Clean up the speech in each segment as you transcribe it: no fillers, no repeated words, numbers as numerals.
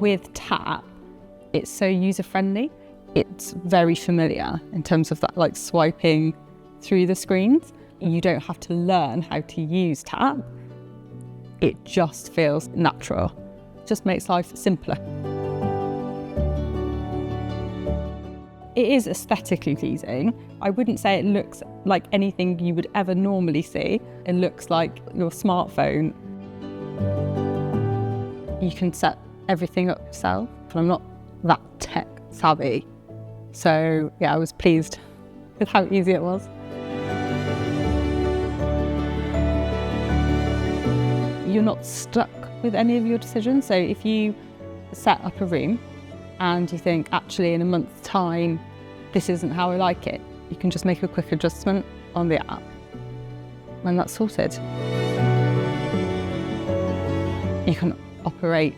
with Tap, it's so user-friendly. It's very familiar in terms of that, like swiping through the screens. You don't have to learn how to use Tap. It just feels natural. It just makes life simpler. It is aesthetically pleasing. I wouldn't say it looks like anything you would ever normally see. It looks like your smartphone. You can set everything up yourself. I'm not that tech savvy. So yeah, I was pleased with how easy it was. You're not stuck with any of your decisions. So if you set up a room and you think, actually in a month's time, this isn't how I like it, you can just make a quick adjustment on the app and that's sorted. You can operate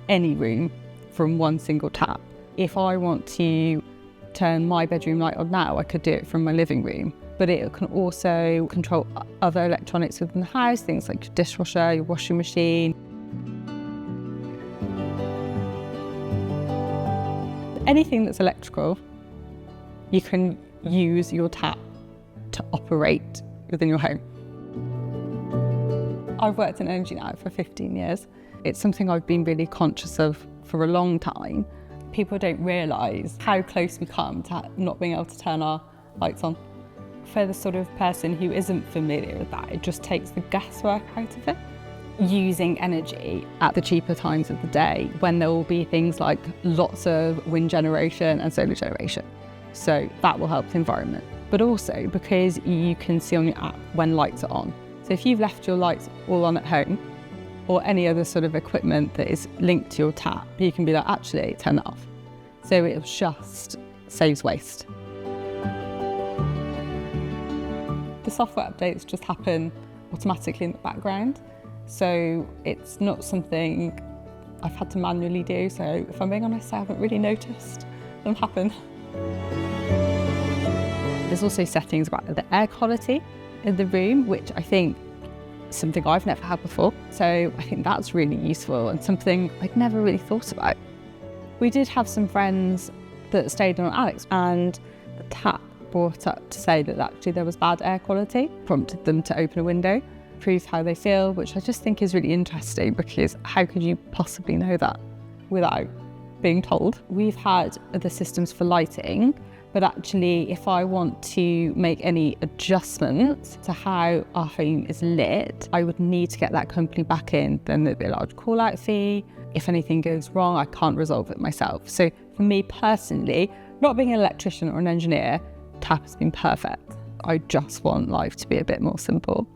any room from one single tap. If I want to turn my bedroom light on now, I could do it from my living room, but it can also control other electronics within the house, things like your dishwasher, your washing machine. Anything that's electrical, you can use your tap to operate within your home. I've worked in energy now for 15 years. It's something I've been really conscious of for a long time. People don't realise how close we come to not being able to turn our lights on. For the sort of person who isn't familiar with that, it just takes the guesswork out of it. Using energy at the cheaper times of the day when there will be things like lots of wind generation and solar generation. So that will help the environment. But also because you can see on your app when lights are on. So if you've left your lights all on at home or any other sort of equipment that is linked to your tap, you can be like, actually, turn that off. So it just saves waste. The software updates just happen automatically in the background. So it's not something I've had to manually do. So if I'm being honest, I haven't really noticed them happen. There's also settings about the air quality in the room, which I think is something I've never had before. So I think that's really useful and something I'd never really thought about. We did have some friends that stayed on Alex and the tap brought up to say that actually there was bad air quality, prompted them to open a window, prove how they feel, which I just think is really interesting because how could you possibly know that without being told? We've had the systems for lighting, but actually if I want to make any adjustments to how our home is lit, I would need to get that company back in. Then there'd be a large call out fee. If anything goes wrong, I can't resolve it myself. So for me personally, not being an electrician or an engineer, Tap has been perfect. I just want life to be a bit more simple.